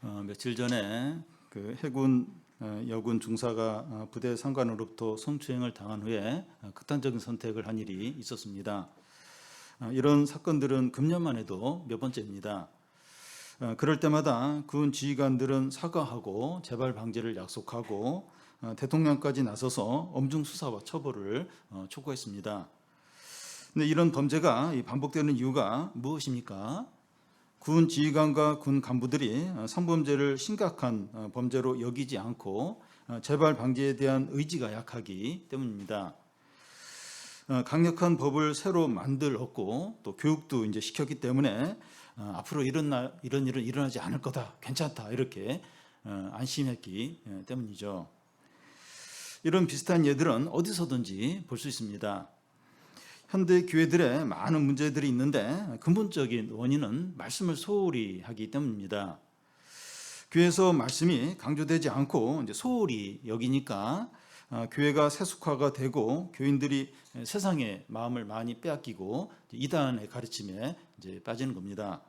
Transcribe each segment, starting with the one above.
며칠 전에 그 해군 여군 중사가 부대 상관으로부터 성추행을 당한 후에 극단적인 선택을 한 일이 있었습니다. 이런 사건들은 금년만 해도 몇 번째입니다. 그럴 때마다 군 지휘관들은 사과하고 재발 방지를 약속하고 대통령까지 나서서 엄중 수사와 처벌을 촉구했습니다. 근데 이런 범죄가 반복되는 이유가 무엇입니까? 군 지휘관과 군 간부들이 성범죄를 심각한 범죄로 여기지 않고 재발 방지에 대한 의지가 약하기 때문입니다. 강력한 법을 새로 만들었고 또 교육도 이제 시켰기 때문에 앞으로 이런 일은 일어나지 않을 거다, 괜찮다 이렇게 안심했기 때문이죠. 이런 비슷한 예들은 어디서든지 볼 수 있습니다. 현대 교회들의 많은 문제들이 있는데 근본적인 원인은 말씀을 소홀히 하기 때문입니다. 교회에서 말씀이 강조되지 않고 이제 소홀히 여기니까 교회가 세속화가 되고 교인들이 세상의 마음을 많이 빼앗기고 이단의 가르침에 이제 빠지는 겁니다.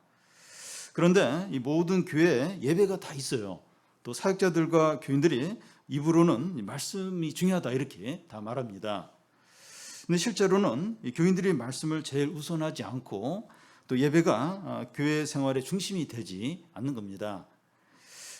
그런데 이 모든 교회에 예배가 다 있어요. 또 사역자들과 교인들이 입으로는 말씀이 중요하다 이렇게 다 말합니다. 근데 실제로는 교인들이 말씀을 제일 우선하지 않고 또 예배가 교회 생활의 중심이 되지 않는 겁니다.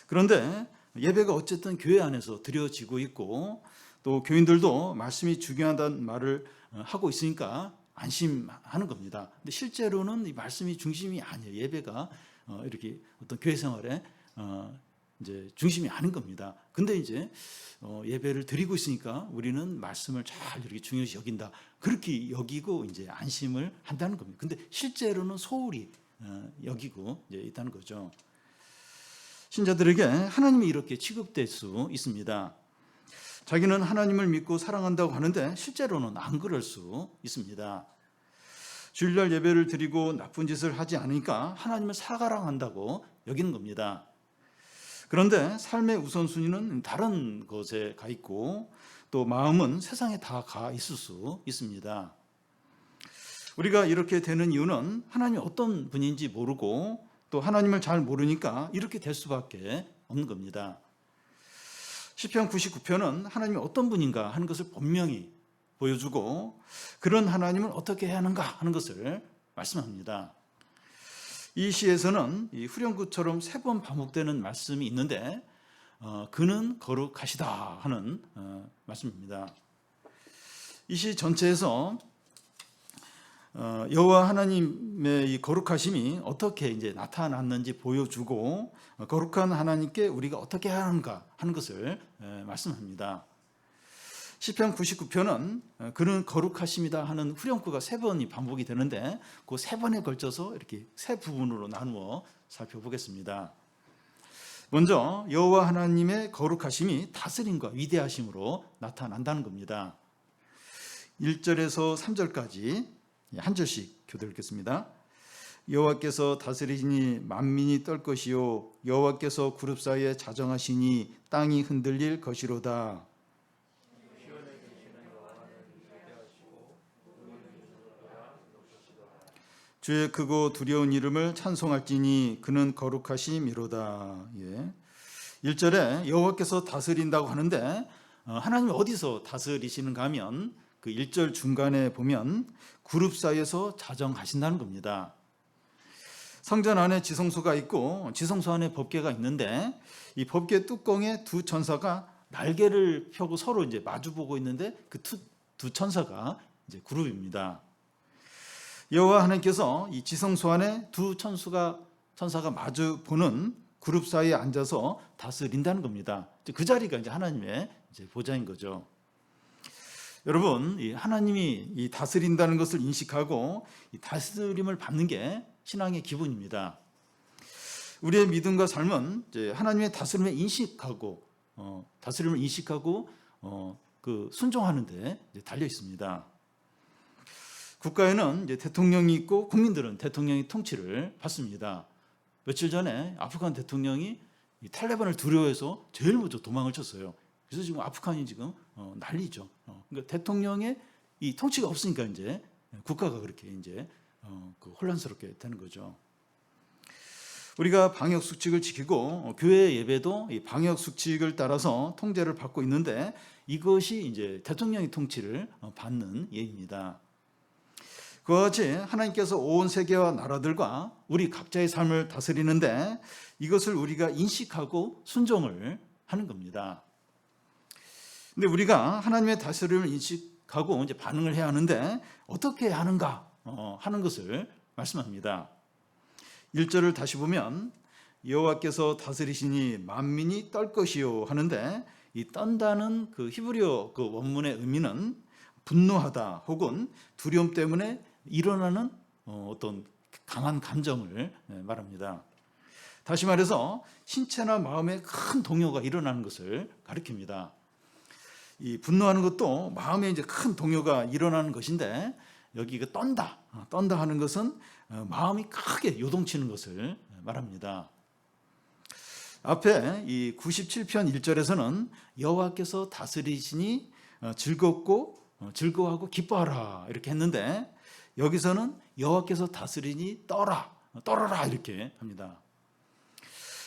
그런데 예배가 어쨌든 교회 안에서 드려지고 있고 또 교인들도 말씀이 중요하다는 말을 하고 있으니까 안심하는 겁니다. 근데 실제로는 이 말씀이 중심이 아니에요. 예배가 이렇게 어떤 교회 생활에 이제 중심이 아닌 겁니다. 근데 이제 예배를 드리고 있으니까 우리는 말씀을 잘 이렇게 중요시 여긴다. 그렇게 여기고 이제 안심을 한다는 겁니다. 근데 실제로는 소홀히 여기고 이제 있다는 거죠. 신자들에게 하나님이 이렇게 취급될 수 있습니다. 자기는 하나님을 믿고 사랑한다고 하는데 실제로는 안 그럴 수 있습니다. 주일날 예배를 드리고 나쁜 짓을 하지 않으니까 하나님을 사랑한다고 여기는 겁니다. 그런데 삶의 우선순위는 다른 것에 가 있고 또 마음은 세상에 다 가 있을 수 있습니다. 우리가 이렇게 되는 이유는 하나님이 어떤 분인지 모르고 또 하나님을 잘 모르니까 이렇게 될 수밖에 없는 겁니다. 시편 99편은 하나님이 어떤 분인가 하는 것을 분명히 보여주고 그런 하나님을 어떻게 해야 하는가 하는 것을 말씀합니다. 이 시에서는 이 후렴구처럼 3번 반복되는 말씀이 있는데 그는 거룩하시다 하는 말씀입니다. 이 시 전체에서 여호와 하나님의 이 거룩하심이 어떻게 이제 나타났는지 보여주고 거룩한 하나님께 우리가 어떻게 해야 하는가 하는 것을 말씀합니다. 시편 99편은 그는 거룩하심이다 하는 후렴구가 3번이 반복이 되는데 그 3번에 걸쳐서 이렇게 3부분으로 나누어 살펴보겠습니다. 먼저 여호와 하나님의 거룩하심이 다스림과 위대하심으로 나타난다는 겁니다. 1절에서 3절까지 한 절씩 교대 읽겠습니다. 여호와께서 다스리시니 만민이 떨 것이요 여호와께서 그룹 사이에 자정하시니 땅이 흔들릴 것이로다. 주의 크고 두려운 이름을 찬송할지니 그는 거룩하심이로다. 1절에 여호와께서 다스린다고 하는데 하나님이 어디서 다스리시는가 하면 그 1절 중간에 보면 그룹 사이에서 자정하신다는 겁니다. 성전 안에 지성소가 있고 지성소 안에 법궤가 있는데 이 법궤 뚜껑에 두 천사가 날개를 펴고 서로 이제 마주보고 있는데 그 두 천사가 이제 그룹입니다. 여호와 하나님께서 이 지성소 안에 두 천사가 마주 보는 그룹 사이에 앉아서 다스린다는 겁니다. 그 자리가 이제 하나님의 이제 보좌인 거죠. 여러분, 이 하나님이 이 다스린다는 것을 인식하고 이 다스림을 받는 게 신앙의 기본입니다. 우리의 믿음과 삶은 이제 하나님의 다스림을 인식하고 그 순종하는데 달려 있습니다. 국가에는 이제 대통령이 있고 국민들은 대통령의 통치를 받습니다. 며칠 전에 아프간 대통령이 이 탈레반을 두려워해서 제일 먼저 도망을 쳤어요. 그래서 지금 아프간이 지금 난리죠. 그러니까 대통령의 이 통치가 없으니까 이제 국가가 그렇게 이제 그 혼란스럽게 되는 거죠. 우리가 방역 수칙을 지키고 교회 예배도 이 방역 수칙을 따라서 통제를 받고 있는데 이것이 이제 대통령의 통치를 받는 예입니다. 그와 같이 하나님께서 온 세계와 나라들과 우리 각자의 삶을 다스리는데 이것을 우리가 인식하고 순종을 하는 겁니다. 근데 우리가 하나님의 다스림을 인식하고 이제 반응을 해야 하는데 어떻게 하는가 하는 것을 말씀합니다. 1절을 다시 보면 여호와께서 다스리시니 만민이 떨 것이요 하는데 이 떤다는 그 히브리어 그 원문의 의미는 분노하다 혹은 두려움 때문에 일어나는 어떤 강한 감정을 말합니다. 다시 말해서 신체나 마음에 큰 동요가 일어나는 것을 가리킵니다. 이 분노하는 것도 마음에 이제 큰 동요가 일어나는 것인데 여기 그 떤다 하는 것은 마음이 크게 요동치는 것을 말합니다. 앞에 이 97편 1절에서는 여호와께서 다스리시니 즐거워하고 기뻐하라 이렇게 했는데 여기서는 여호와께서 다스리니 떨어라 이렇게 합니다.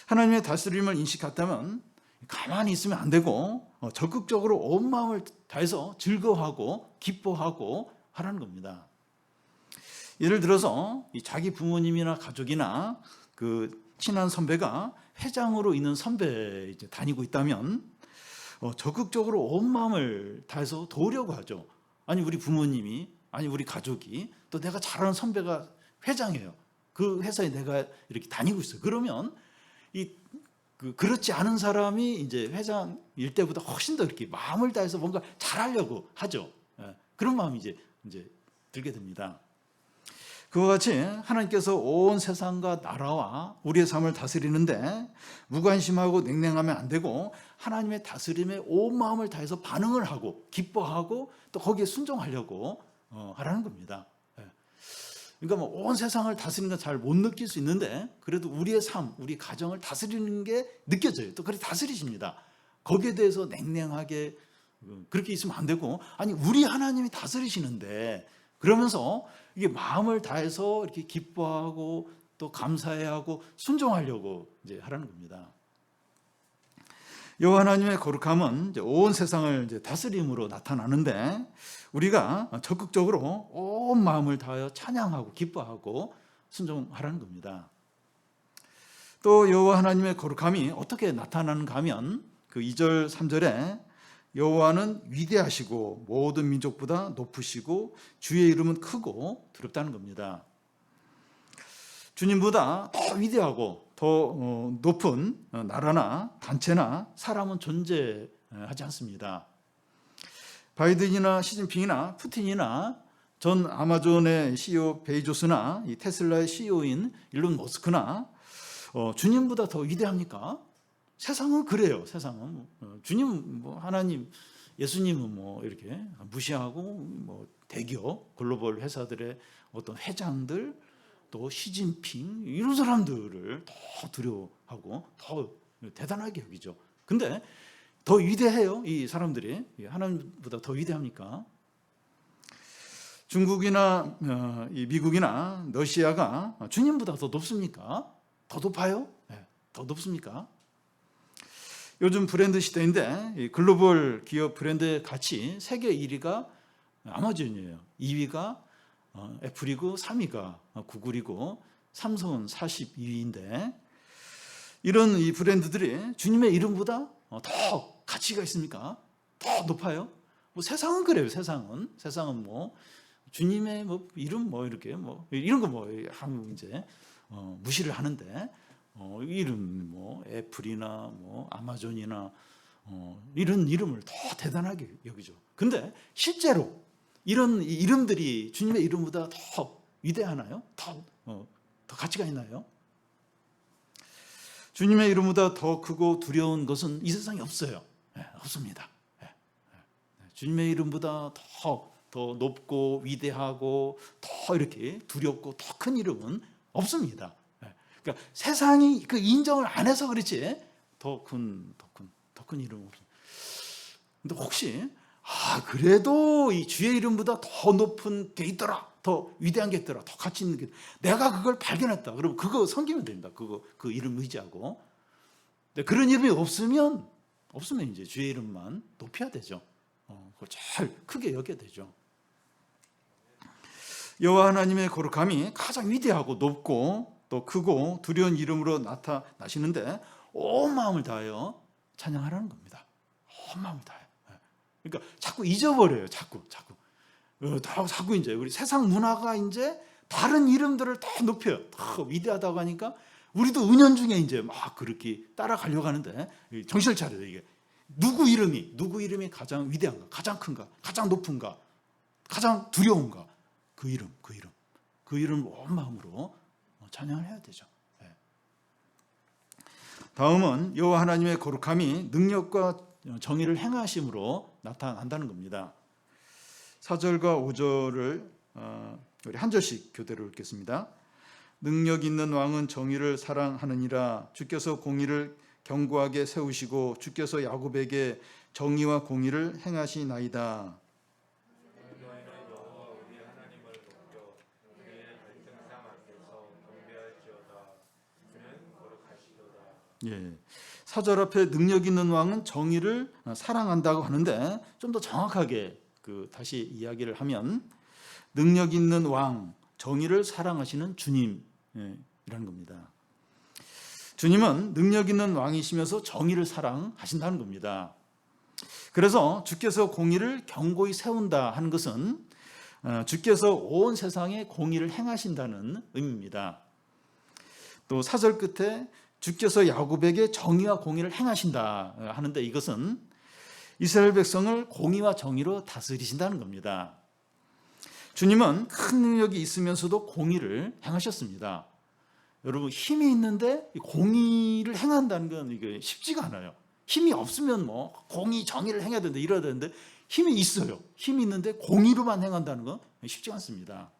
하나님의 다스림을 인식했다면 가만히 있으면 안 되고 적극적으로 온 마음을 다해서 즐거워하고 기뻐하고 하라는 겁니다. 예를 들어서 자기 부모님이나 가족이나 그 친한 선배가 회장으로 있는 선배 이제 다니고 있다면 적극적으로 온 마음을 다해서 도우려고 하죠. 아니 우리 부모님이 아니 우리 가족이 또 내가 잘 아는 선배가 회장이에요. 그 회사에 내가 이렇게 다니고 있어요. 그러면 그렇지 않은 사람이 이제 회장일 때보다 훨씬 더 이렇게 마음을 다해서 뭔가 잘하려고 하죠. 그런 마음이 이제 들게 됩니다. 그와 같이 하나님께서 온 세상과 나라와 우리의 삶을 다스리는데 무관심하고 냉랭하면 안 되고 하나님의 다스림에 온 마음을 다해서 반응을 하고 기뻐하고 또 거기에 순종하려고 하라는 겁니다. 그러니까 뭐 온 세상을 다스리는 건 잘 못 느낄 수 있는데 그래도 우리의 삶, 우리 가정을 다스리는 게 느껴져요. 또 그렇게 다스리십니다. 거기에 대해서 냉랭하게 그렇게 있으면 안 되고 아니 우리 하나님이 다스리시는데 그러면서 이게 마음을 다해서 이렇게 기뻐하고 또 감사해야 하고 순종하려고 이제 하라는 겁니다. 여호와 하나님의 거룩함은 이제 온 세상을 이제 다스림으로 나타나는데 우리가 적극적으로 온 마음을 다하여 찬양하고 기뻐하고 순종하라는 겁니다. 또 여호와 하나님의 거룩함이 어떻게 나타나는가 하면 그 2절 3절에 여호와는 위대하시고 모든 민족보다 높으시고 주의 이름은 크고 두렵다는 겁니다. 주님보다 더 위대하고 더 높은 나라나 단체나 사람은 존재하지 않습니다. 바이든이나 시진핑이나 푸틴이나 전 아마존의 CEO 베이조스나 이 테슬라의 CEO인 일론 머스크나 주님보다 더 위대합니까? 세상은 그래요. 세상은 주님, 뭐 하나님, 예수님은 뭐 이렇게 무시하고 뭐 대기업, 글로벌 회사들의 어떤 회장들, 또 시진핑 이런 사람들을 더 두려워하고 더 대단하게 여기죠. 근데 더 위대해요. 이 사람들이 하나님보다 더 위대합니까? 중국이나 미국이나 러시아가 주님보다 더 높습니까? 더 높아요? 네, 더 높습니까? 요즘 브랜드 시대인데 글로벌 기업 브랜드의 가치 세계 1위가 아마존이에요. 2위가 애플이고 3위가 구글이고 삼성은 42위인데 이런 이 브랜드들이 주님의 이름보다 더 가치가 있습니까? 더 높아요? 뭐 세상은 그래요. 세상은 뭐 주님의 뭐 이름 뭐 이렇게 뭐 이런 거 뭐 하면 이제 무시를 하는데 이름 뭐 애플이나 뭐 아마존이나 이런 이름을 더 대단하게 여기죠. 근데 실제로 이런 이름들이 주님의 이름보다 더 위대하나요? 더 가치가 있나요? 주님의 이름보다 더 크고 두려운 것은 이 세상에 없어요. 네, 없습니다. 네, 주님의 이름보다 더 높고 위대하고 더 이렇게 두렵고 더 큰 이름은 없습니다. 그러니까 세상이 그 인정을 안 해서 그렇지 더 큰 이름은 없습니다. 근데 혹시 그래도 이 주의 이름보다 더 높은 게 있더라, 더 위대한 게 있더라, 더 가치 있는 게, 내가 그걸 발견했다. 그러면 그거 섬기면 됩니다. 그 이름 의지하고. 근데 그런 이름이 없으면 이제 주의 이름만 높여야 되죠. 그걸 잘 크게 여겨야 되죠. 여호와 하나님의 거룩함이 가장 위대하고 높고 또 크고 두려운 이름으로 나타나시는데 온 마음을 다하여 찬양하라는 겁니다. 온 마음을 다해. 그러니까 자꾸 잊어버려요. 자꾸 이제 우리 세상 문화가 이제 다른 이름들을 다 높여요. 더 위대하다고 하니까 우리도 은연중에 이제 막 그렇게 따라가려고 하는데 정신을 차려요. 이게 누구 이름이 가장 위대한가, 가장 큰가, 가장 높은가, 가장 두려운가, 그 이름 온 마음으로 찬양을 해야 되죠. 다음은 여호와 하나님의 거룩함이 능력과 정의를 행하심으로 나타난다는 겁니다. 4절과 5절을 우리 한 절씩 교대로 읽겠습니다. 능력 있는 왕은 정의를 사랑하느니라. 주께서 공의를 견고하게 세우시고 주께서 야곱에게 정의와 공의를 행하시나이다. 예, 4절 앞에 능력 있는 왕은 정의를 사랑한다고 하는데 좀 더 정확하게 다시 이야기를 하면 능력 있는 왕, 정의를 사랑하시는 주님이라는 겁니다. 주님은 능력 있는 왕이시면서 정의를 사랑하신다는 겁니다. 그래서 주께서 공의를 견고히 세운다 하는 것은 주께서 온 세상에 공의를 행하신다는 의미입니다. 또 4절 끝에 주께서 야곱에게 정의와 공의를 행하신다 하는데 이것은 이스라엘 백성을 공의와 정의로 다스리신다는 겁니다. 주님은 큰 능력이 있으면서도 공의를 행하셨습니다. 여러분, 힘이 있는데 공의를 행한다는 건 이게 쉽지가 않아요. 힘이 없으면 공의, 정의를 행해야 되는데 이래야 되는데 힘이 있어요. 힘이 있는데 공의로만 행한다는 건 쉽지 않습니다.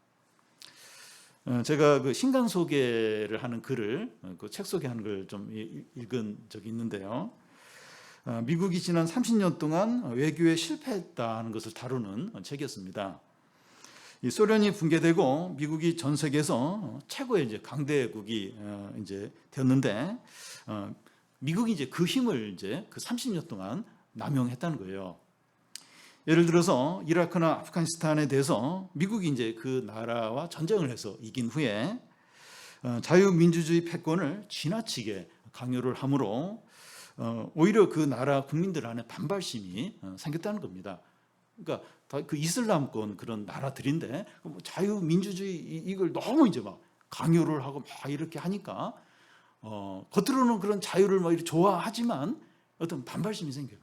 제가 신간 소개를 하는 글을 책 소개하는 걸 좀 읽은 적이 있는데요. 미국이 지난 30년 동안 외교에 실패했다는 것을 다루는 책이었습니다. 소련이 붕괴되고 미국이 전 세계에서 최고의 이제 강대국이 이제 되었는데 미국이 이제 그 힘을 이제 그 30년 동안 남용했다는 거예요. 예를 들어서 이라크나 아프가니스탄에 대해서 미국이 이제 그 나라와 전쟁을 해서 이긴 후에 자유민주주의 패권을 지나치게 강요를 함으로 오히려 그 나라 국민들 안에 반발심이 생겼다는 겁니다. 그러니까 그 이슬람권 그런 나라들인데 자유민주주의 이걸 너무 이제 막 강요를 하고 막 이렇게 하니까 겉으로는 그런 자유를 막 이렇게 좋아하지만 어떤 반발심이 생겨요.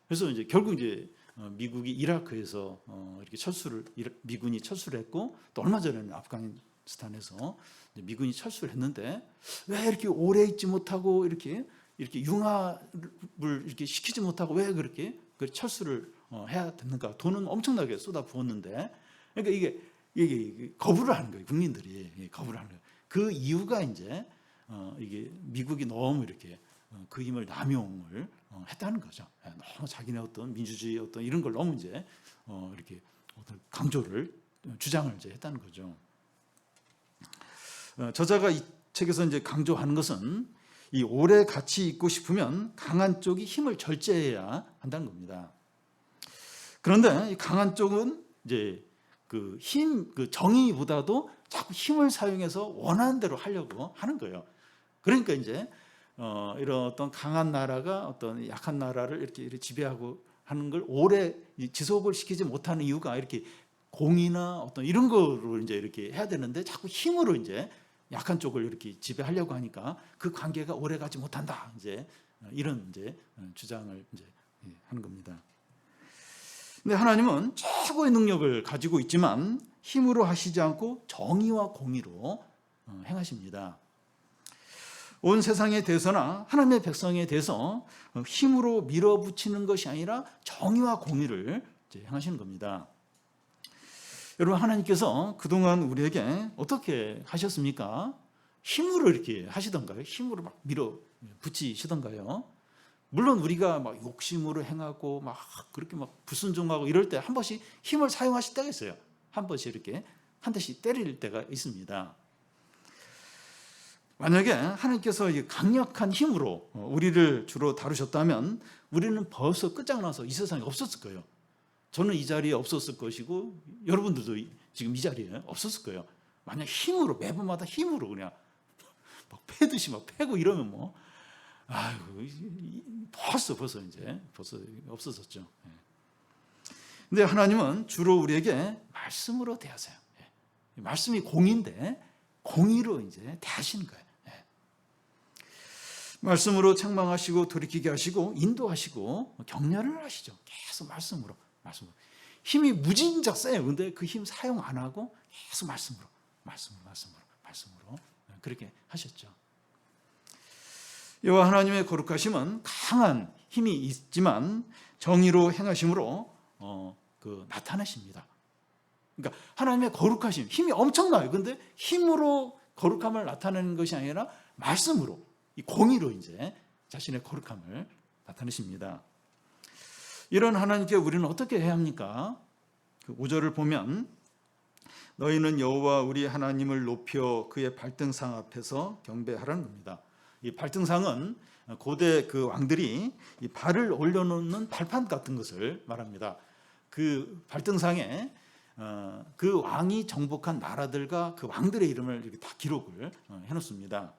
그래서 이제 결국 이제 미국이 이라크에서 이렇게 미군이 철수를 했고 또 얼마 전에는 아프가니스탄에서 미군이 철수를 했는데 왜 이렇게 오래 있지 못하고 이렇게 융합을 이렇게 시키지 못하고 왜 그렇게 철수를 해야 됐는가? 돈은 엄청나게 쏟아 부었는데 그러니까 이게 거부를 하는 거예요. 국민들이 거부를 하는 거예요. 그 이유가 이제 이게 미국이 너무 이렇게 그 힘을 남용을 했다는 거죠. 너무 자기네 어떤 민주주의 어떤 이런 걸 너무 이제 이렇게 어떤 강조를 주장을 이제 했다는 거죠. 저자가 이 책에서 이제 강조하는 것은 이 오래 같이 있고 싶으면 강한 쪽이 힘을 절제해야 한다는 겁니다. 그런데 이 강한 쪽은 이제 그 정의보다도 자꾸 힘을 사용해서 원하는 대로 하려고 하는 거예요. 그러니까 이제 이런 어떤 강한 나라가 어떤 약한 나라를 이렇게 지배하고 하는 걸 오래 지속을 시키지 못하는 이유가 이렇게 공의나 어떤 이런 거로 이제 이렇게 해야 되는데 자꾸 힘으로 이제 약한 쪽을 이렇게 지배하려고 하니까 그 관계가 오래 가지 못한다. 이제 이런 이제 주장을 이제 하는 겁니다. 근데 하나님은 최고의 능력을 가지고 있지만 힘으로 하시지 않고 정의와 공의로 행하십니다. 온 세상에 대해서나 하나님의 백성에 대해서 힘으로 밀어붙이는 것이 아니라 정의와 공의를 행하시는 겁니다. 여러분, 하나님께서 그동안 우리에게 어떻게 하셨습니까? 힘으로 이렇게 하시던가요? 힘으로 막 밀어붙이시던가요? 물론 우리가 막 욕심으로 행하고 막 그렇게 막 불순종하고 이럴 때 한 번씩 힘을 사용하실 때가 있어요. 한 번씩 이렇게 한 대씩 때릴 때가 있습니다. 만약에 하나님께서 이 강력한 힘으로 우리를 주로 다루셨다면 우리는 벌써 끝장나서 이 세상에 없었을 거예요. 저는 이 자리에 없었을 것이고 여러분들도 지금 이 자리에 없었을 거예요. 만약 힘으로 매번마다 힘으로 그냥 막 패듯이 막 패고 이러면 뭐 아이고 벌써 이제 없어졌죠. 근데 하나님은 주로 우리에게 말씀으로 대하세요. 말씀이 공의인데 공의로 이제 대하시는 거예요. 말씀으로 책망하시고 돌이키게 하시고 인도하시고 격려를 하시죠. 계속 말씀으로. 힘이 무진작 세요. 근데 그 힘 사용 안 하고 계속 말씀으로 그렇게 하셨죠. 여호와 하나님의 거룩하심은 강한 힘이 있지만 정의로 행하심으로 나타내십니다. 그러니까 하나님의 거룩하심, 힘이 엄청나요. 근데 힘으로 거룩함을 나타내는 것이 아니라 말씀으로, 이 공의로 이제 자신의 거룩함을 나타내십니다. 이런 하나님께 우리는 어떻게 해야 합니까? 그 5절을 보면 너희는 여호와 우리 하나님을 높여 그의 발등상 앞에서 경배하라는 겁니다. 이 발등상은 고대 그 왕들이 이 발을 올려놓는 발판 같은 것을 말합니다. 그 발등상에 그 왕이 정복한 나라들과 그 왕들의 이름을 이렇게 다 기록을 해놓습니다.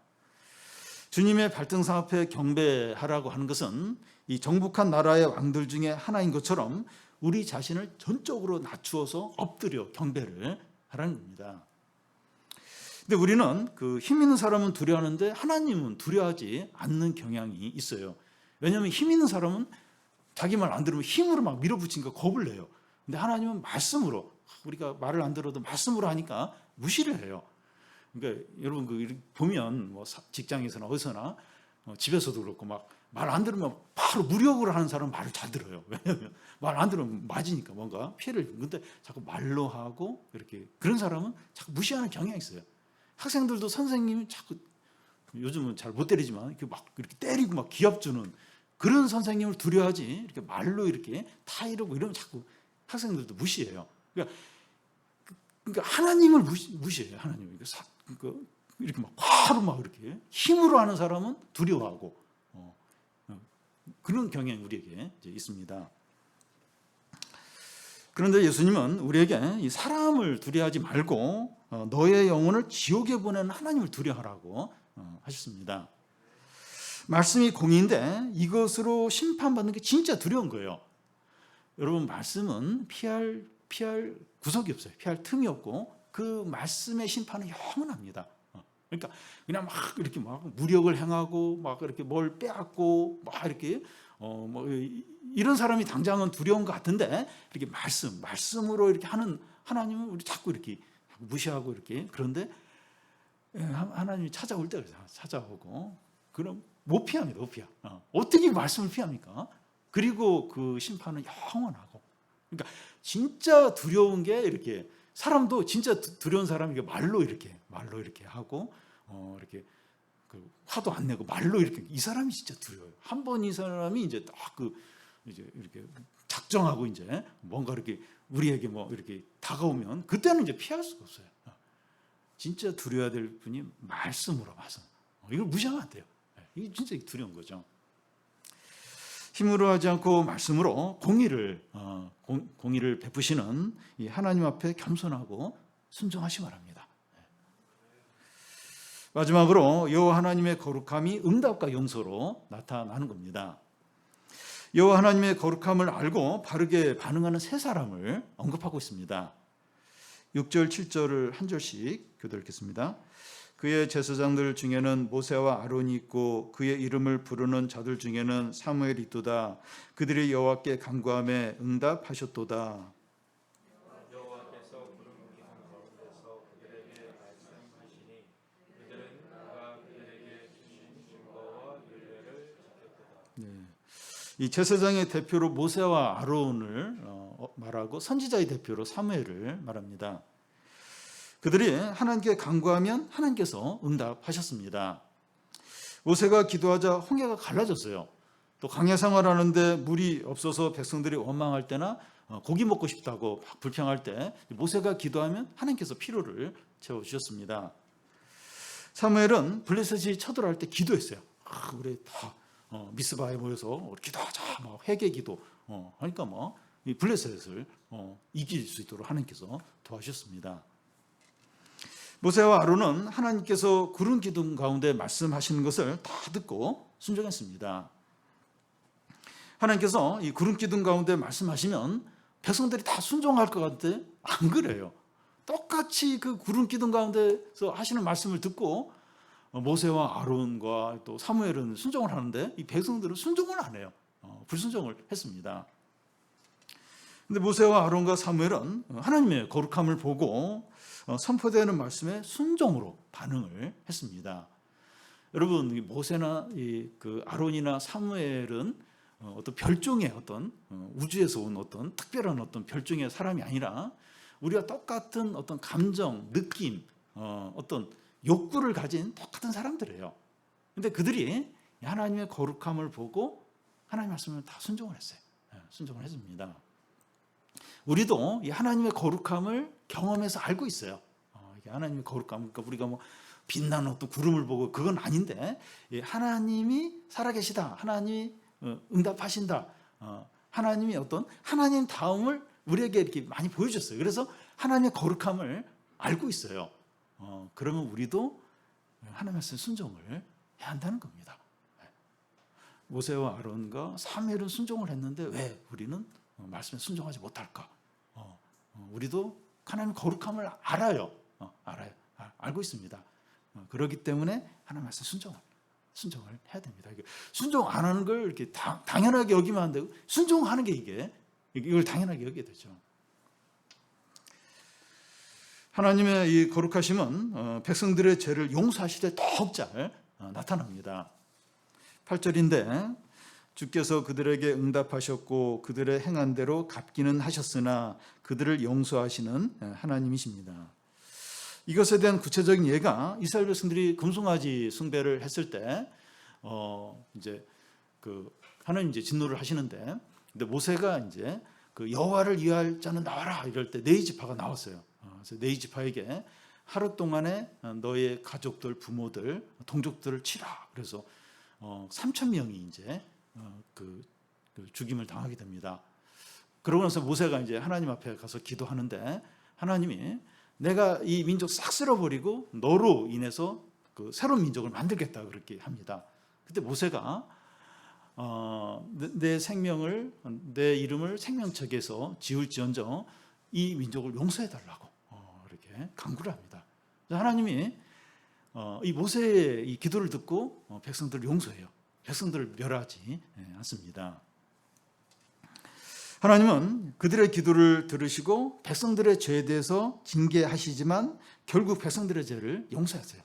주님의 발등상 앞에 경배하라고 하는 것은 이 정복한 나라의 왕들 중에 하나인 것처럼 우리 자신을 전적으로 낮추어서 엎드려 경배를 하라는 겁니다. 근데 우리는 그 힘 있는 사람은 두려워하는데 하나님은 두려워하지 않는 경향이 있어요. 왜냐하면 힘 있는 사람은 자기 말 안 들으면 힘으로 막 밀어붙이니까 겁을 내요. 근데 하나님은 말씀으로, 우리가 말을 안 들어도 말씀으로 하니까 무시를 해요. 그러니까 여러분 그 보면 뭐 직장에서나 어디서나 집에서도 그렇고 막 말 안 들으면 바로 무력으로 하는 사람은 말을 잘 들어요. 왜냐하면 말 안 들으면 맞으니까 뭔가 피해를. 근데 자꾸 말로 하고 이렇게 그런 사람은 자꾸 무시하는 경향이 있어요. 학생들도 선생님이 자꾸 요즘은 잘 못 때리지만 이렇게 막 이렇게 때리고 막 기합 주는 그런 선생님을 두려워하지 이렇게 말로 이렇게 타이르고 이러면 자꾸 학생들도 무시해요. 그러니까 하나님을 무시해요. 하나님을 이렇게 막 바로 막 이렇게 힘으로 하는 사람은 두려워하고 그런 경향이 우리에게 이제 있습니다. 그런데 예수님은 우리에게 이 사람을 두려워하지 말고 너의 영혼을 지옥에 보내는 하나님을 두려워하라고 하셨습니다. 말씀이 공의인데 이것으로 심판받는 게 진짜 두려운 거예요. 여러분 말씀은 피할 구석이 없어요. 피할 틈이 없고 그 말씀의 심판은 영원합니다. 그러니까 그냥 막 이렇게 막 무력을 행하고 막 이렇게 뭘 빼앗고 막 이렇게 뭐 이런 사람이 당장은 두려운 것 같은데 이렇게 말씀으로 이렇게 하는 하나님은 우리 자꾸 이렇게 무시하고 이렇게 그런데 하나님이 찾아올 때가 찾아오고 그럼 못 피합니다. 못 피하. 어떻게 말씀을 피합니까? 그리고 그 심판은 영원하고. 그러니까 진짜 두려운 게 이렇게 사람도 진짜 두려운 사람이 말로 이렇게 하고 이렇게 그 화도 안 내고 말로 이렇게 이 사람이 진짜 두려워요. 한 번 이 사람이 이제 딱 이제 이렇게 작정하고 이제 뭔가 이렇게 우리에게 뭐 이렇게 다가오면 그때는 이제 피할 수가 없어요. 진짜 두려워야 될 분이 말씀으로 봐서 이걸 무시하면 안 돼요. 이게 진짜 두려운 거죠. 힘으로 하지 않고 말씀으로 공의를 베푸시는 이 하나님 앞에 겸손하고 순종하시 바랍니다. 마지막으로 여호와 하나님의 거룩함이 응답과 용서로 나타나는 겁니다. 여호와 하나님의 거룩함을 알고 바르게 반응하는 세 사람을 언급하고 있습니다. 6절, 7절을 한 절씩 교독 읽겠습니다. 그의 제사장들 중에는 모세와 아론이 있고 그의 이름을 부르는 자들 중에는 사무엘이 있도다. 그들이 여호와께 간구하며 응답하셨도다. 여호와께서 구름 기둥 가운데서 그들에게 말씀하시니 그들은 그가 그들에게 주신 증거와 율례를 지켰도다. 이 제사장의 대표로 모세와 아론을 말하고 선지자의 대표로 사무엘을 말합니다. 그들이 하나님께 간구하면 하나님께서 응답하셨습니다. 모세가 기도하자 홍해가 갈라졌어요. 또 강야 생활하는데 물이 없어서 백성들이 원망할 때나 고기 먹고 싶다고 막 불평할 때 모세가 기도하면 하나님께서 필요를 채워주셨습니다. 사무엘은 블레셋이 쳐들어갈 때 기도했어요. 우리 다 미스바에 모여서 기도하자, 막 회개 기도 하니까 뭐 이 블레셋을 이길 수 있도록 하나님께서 도와주셨습니다. 모세와 아론은 하나님께서 구름 기둥 가운데 말씀하시는 것을 다 듣고 순종했습니다. 하나님께서 이 구름 기둥 가운데 말씀하시면 백성들이 다 순종할 것 같은데 안 그래요. 똑같이 그 구름 기둥 가운데서 하시는 말씀을 듣고 모세와 아론과 또 사무엘은 순종을 하는데 이 백성들은 순종을 안 해요. 불순종을 했습니다. 근데 모세와 아론과 사무엘은 하나님의 거룩함을 보고 선포되는 말씀에 순종으로 반응을 했습니다. 여러분, 모세나 그 아론이나 사무엘은 어떤 별종의 어떤 우주에서 온 어떤 특별한 어떤 별종의 사람이 아니라 우리가 똑같은 어떤 감정, 느낌, 어떤 욕구를 가진 똑같은 사람들이에요. 근데 그들이 하나님의 거룩함을 보고 하나님 말씀을 다 순종을 했어요. 순종을 했습니다. 우리도 이 하나님의 거룩함을 경험해서 알고 있어요. 이게 하나님의 거룩함, 그러니까 우리가 뭐 빛나는 어떤 구름을 보고 그건 아닌데, 하나님이 살아계시다, 하나님이 응답하신다, 하나님이 어떤 하나님 다움을 우리에게 이렇게 많이 보여줬어요. 그래서 하나님의 거룩함을 알고 있어요. 그러면 우리도 하나님의 말씀 순종을 해야 한다는 겁니다. 모세와 아론과 사무엘은 순종을 했는데 왜 우리는 말씀에 순종하지 못할까? 우리도 하나님의 거룩함을 알아요. 알고 있습니다. 그렇기 때문에 하나님 말씀 순종을 해야 됩니다. 순종 안 하는 걸 이렇게 당연하게 여기면 안 되고, 순종하는 게 이걸 당연하게 여기게 되죠. 하나님의 이 거룩하심은 백성들의 죄를 용서하실 때 더욱 잘 나타납니다. 8절인데 주께서 그들에게 응답하셨고 그들의 행한 대로 갚기는 하셨으나 그들을 용서하시는 하나님이십니다. 이것에 대한 구체적인 예가 이스라엘 백성들이 금송아지 숭배를 했을 때 이제 그 하나님 이제 진노를 하시는데, 근데 모세가 이제 그 여호와를 위할 자는 나와라 이럴 때 네이 지파가 나왔어요. 그래서 네이 지파에게 하루 동안에 너의 가족들, 부모들, 동족들을 치라. 그래서 3,000명이 이제 그 죽임을 당하게 됩니다. 그러고 나서 모세가 이제 하나님 앞에 가서 기도하는데 하나님이 내가 이 민족 싹 쓸어버리고 너로 인해서 그 새로운 민족을 만들겠다 그렇게 합니다. 그때 모세가 내 생명을, 내 이름을 생명책에서 지울지언정 이 민족을 용서해달라고 이렇게 간구를 합니다. 하나님이 이 모세의 이 기도를 듣고 백성들을 용서해요. 백성들을 멸하지 않습니다. 하나님은 그들의 기도를 들으시고 백성들의 죄에 대해서 징계하시지만 결국 백성들의 죄를 용서하세요.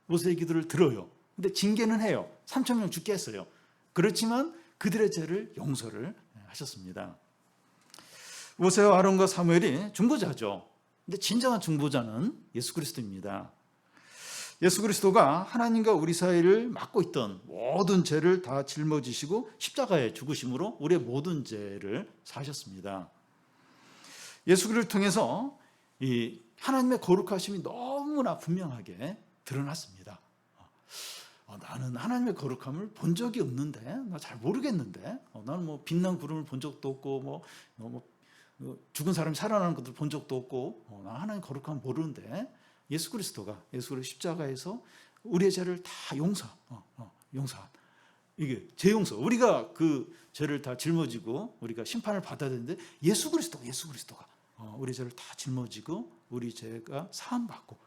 모세의 기도를 들어요. 근데 징계는 해요. 3,000명 죽게 했어요. 그렇지만 그들의 죄를 용서를 하셨습니다. 모세와 아론과 사무엘이 중보자죠. 근데 진정한 중보자는 예수 그리스도입니다. 예수 그리스도가 하나님과 우리 사이를 막고 있던 모든 죄를 다 짊어지시고 십자가에 죽으심으로 우리의 모든 죄를 사하셨습니다. 예수 그리스도를 통해서 이 하나님의 거룩하심이 너무나 분명하게 드러났습니다. 나는 하나님의 거룩함을 본 적이 없는데, 나 잘 모르겠는데, 나는 뭐 빛난 구름을 본 적도 없고, 죽은 사람이 살아나는 것도 본 적도 없고, 나 하나님의 거룩함을 모르는데, 예수 그리스도가 십자가에서 우리의 죄를 다 용서한 이게 죄 용서. 우리가 그 죄를 다 짊어지고 우리가 심판을 받아야 되는데 예수 그리스도가 우리 죄를 다 짊어지고 우리 죄가 사함 받고,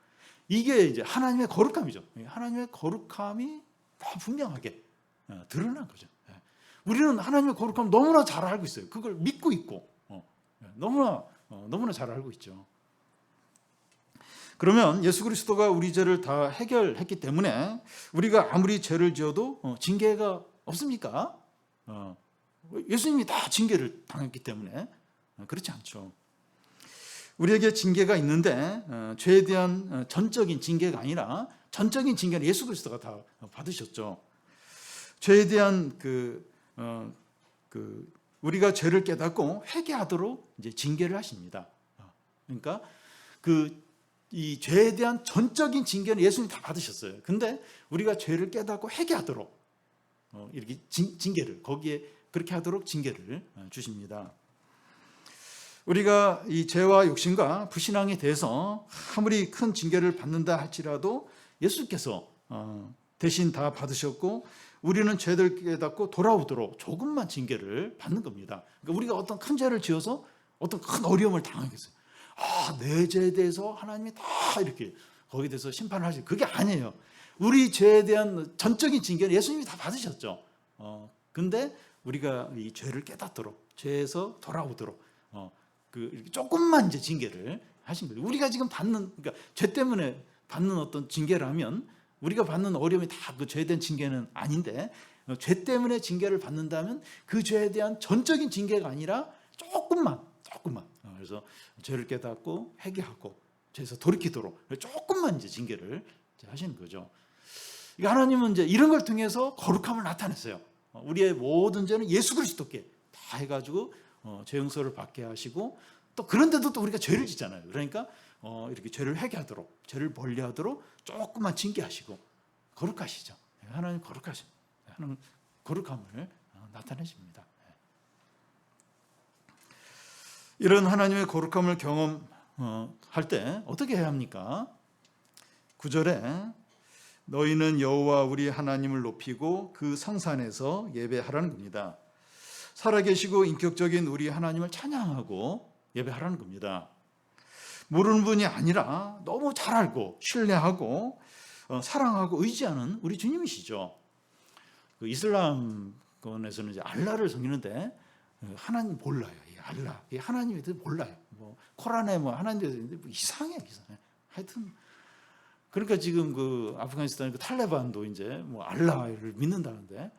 이게 이제 하나님의 거룩함이죠. 하나님의 거룩함이 너무 분명하게 드러난 거죠. 우리는 하나님의 거룩함 너무나 잘 알고 있어요. 그걸 믿고 있고 너무나 잘 알고 있죠. 그러면 예수 그리스도가 우리 죄를 다 해결했기 때문에 우리가 아무리 죄를 지어도 징계가 없습니까? 예수님이 다 징계를 당했기 때문에 그렇지 않죠. 우리에게 징계가 있는데 죄에 대한 전적인 징계가 아니라 전적인 징계는 예수 그리스도가 다 받으셨죠. 죄에 대한 우리가 죄를 깨닫고 회개하도록 이제 징계를 하십니다. 그러니까 이 죄에 대한 전적인 징계는 예수님이 다 받으셨어요. 근데 우리가 죄를 깨닫고 회개하도록 이렇게 징계를 거기에 그렇게 하도록 징계를 주십니다. 우리가 이 죄와 욕심과 불신앙에 대해서 아무리 큰 징계를 받는다 할지라도 예수께서 대신 다 받으셨고 우리는 죄를 깨닫고 돌아오도록 조금만 징계를 받는 겁니다. 그러니까 우리가 어떤 큰 죄를 지어서 어떤 큰 어려움을 당하겠어요. 내 죄에 대해서 하나님이 다 이렇게 거기에 대해서 심판을 하시. 그게 아니에요. 우리 죄에 대한 전적인 징계는 예수님이 다 받으셨죠. 근데 우리가 이 죄를 깨닫도록, 죄에서 돌아오도록 이렇게 조금만 이제 징계를 하신 거예요. 우리가 지금 그러니까 죄 때문에 받는 어떤 징계라면 우리가 받는 어려움이 다 그 죄에 대한 징계는 아닌데 죄 때문에 징계를 받는다면 그 죄에 대한 전적인 징계가 아니라 조금만 그래서 죄를 깨닫고 회개하고 죄에서 돌이키도록 조금만 이제 징계를 하시는 거죠. 하나님은 이제 이런 걸 통해서 거룩함을 나타냈어요. 우리의 모든 죄는 예수 그리스도께 다 해가지고 죄 용서를 받게 하시고 또 그런데도 또 우리가 죄를 짓잖아요. 그러니까 이렇게 죄를 회개하도록 죄를 멀리하도록 조금만 징계하시고 거룩하시죠. 하나님 거룩하십니다. 하나님 거룩함을 나타내십니다. 이런 하나님의 거룩함을 경험할 때 어떻게 해야 합니까? 9절에 너희는 여호와 우리 하나님을 높이고 그 성산에서 예배하라는 겁니다. 살아계시고 인격적인 우리 하나님을 찬양하고 예배하라는 겁니다. 모르는 분이 아니라 너무 잘 알고 신뢰하고 사랑하고 의지하는 우리 주님이시죠. 그 이슬람권에서는 이제 알라를 섬기는데 하나님 몰라요. 이 알라, 이 하나님에 대해서 몰라요. 코란에 하나님에 대해서 있는데 이상해. 하여튼 그러니까 지금 그 아프가니스탄 그 탈레반도 이제 알라를 믿는다는데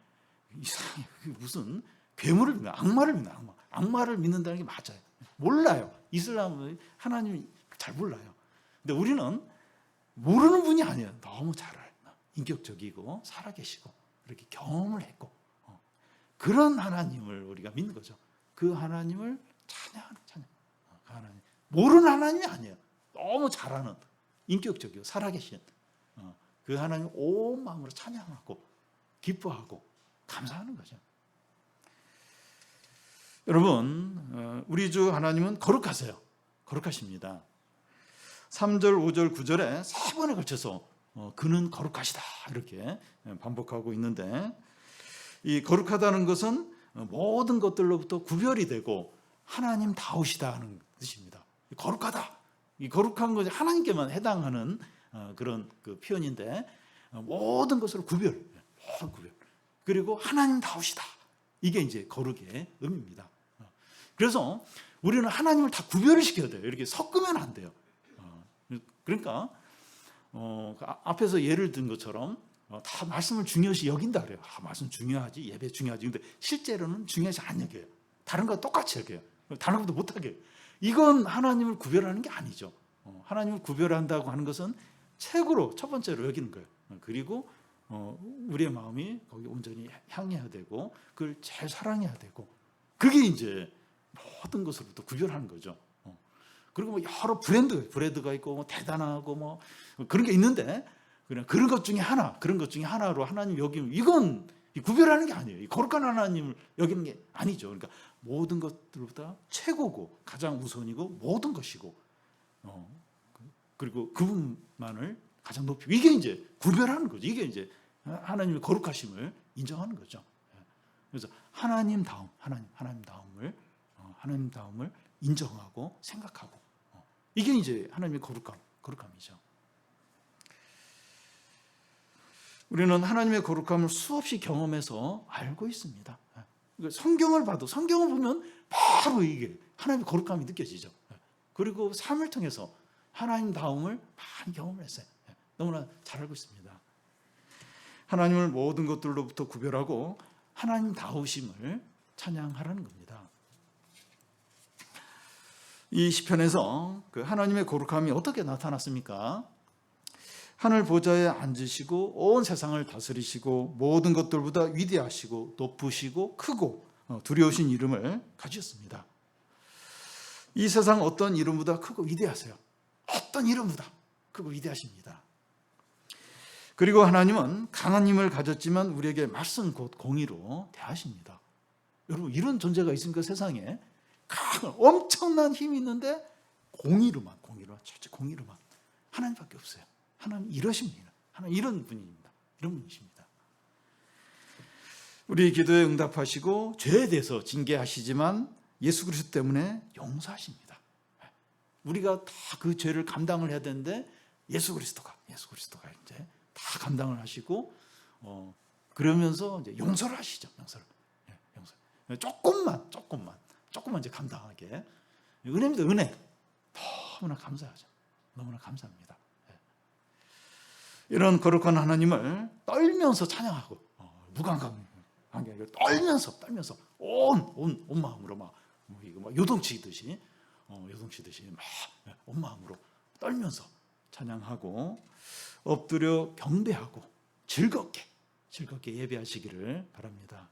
이상해. 그게 무슨 괴물을 믿는, 악마를 믿는, 악마를 믿는다는 게 맞아요. 몰라요. 이슬람은 하나님이 잘 몰라요. 근데 우리는 모르는 분이 아니에요. 너무 잘 알아요. 인격적이고 살아계시고 이렇게 경험을 했고 그런 하나님을 우리가 믿는 거죠. 그 하나님을 찬양하는 그 하나님. 모르는 하나님이 아니에요. 너무 잘 아는 인격적이고 살아계신 그 하나님 온 마음으로 찬양하고 기뻐하고 감사하는 거죠. 여러분, 우리 주 하나님은 거룩하세요. 거룩하십니다. 3절, 5절, 9절에 세 번에 걸쳐서 그는 거룩하시다 이렇게 반복하고 있는데 이 거룩하다는 것은 모든 것들로부터 구별이 되고 하나님다우시다는 뜻입니다. 거룩하다. 이 거룩한 것이 하나님께만 해당하는 그런 그 표현인데 모든 것으로 구별. 그리고 하나님다우시다. 이게 이제 거룩의 의미입니다. 그래서 우리는 하나님을 다 구별을 시켜야 돼요. 이렇게 섞으면 안 돼요. 그러니까 앞에서 예를 든 것처럼 다 말씀을 중요시 여긴다 그래요. 말씀 중요하지, 예배 중요하지. 근데 실제로는 중요하지 않은 여겨요. 다른 거 똑같이 여겨요. 다른 것도 못하게 해요. 이건 하나님을 구별하는 게 아니죠. 하나님을 구별한다고 하는 것은 최고로 첫 번째로 여기는 거예요. 그리고 우리의 마음이 거기 온전히 향해야 되고 그걸 잘 사랑해야 되고 그게 이제 모든 것으로부터 구별하는 거죠. 그리고 여러 브랜드가 있고 대단하고 그런 게 있는데 그냥 그런 것 중에 하나로 하나님 여기면 이건 구별하는 게 아니에요. 이 거룩한 하나님을 여기는 게 아니죠. 그러니까 모든 것들보다 최고고 가장 우선이고 모든 것이고 그리고 그분만을 가장 높이고 이게 이제 구별하는 거죠. 이게 이제 하나님의 거룩하심을 인정하는 거죠. 그래서 하나님다움을 인정하고 생각하고 이게 이제 하나님의 거룩함이죠. 우리는 하나님의 거룩함을 수없이 경험해서 알고 있습니다. 성경을 보면 바로 이게 하나님의 거룩함이 느껴지죠. 그리고 삶을 통해서 하나님다움을 많이 경험을 했어요. 너무나 잘 알고 있습니다. 하나님을 모든 것들로부터 구별하고 하나님다우심을 찬양하라는 겁니다. 이 시편에서 그 하나님의 거룩함이 어떻게 나타났습니까? 하늘 보좌에 앉으시고 온 세상을 다스리시고 모든 것들보다 위대하시고 높으시고 크고 두려우신 이름을 가지셨습니다. 이 세상 어떤 이름보다 크고 위대하세요. 어떤 이름보다 크고 위대하십니다. 그리고 하나님은 강한 힘을 가졌지만 우리에게 말씀 곧 공의로 대하십니다. 여러분, 이런 존재가 있습니까? 세상에 엄청난 힘이 있는데 공의로만, 절대 공의로만. 하나님밖에 없어요. 하나님 이러십니다. 하나님 이런 분입니다. 이런 분이십니다. 우리 기도에 응답하시고 죄에 대해서 징계하시지만 예수 그리스도 때문에 용서하십니다. 우리가 다 그 죄를 감당을 해야 되는데 예수 그리스도가 이제 다 감당을 하시고 그러면서 이제 용서를 하시죠. 용서. 조금만 이제 감당하게. 은혜입니다. 은혜. 너무나 감사하죠. 너무나 감사합니다. 이런 거룩한 하나님을 떨면서 찬양하고 무감각하게 떨면서 온 마음으로 막 요동치듯이 막 온 마음으로 떨면서 찬양하고 엎드려 경배하고 즐겁게 예배하시기를 바랍니다.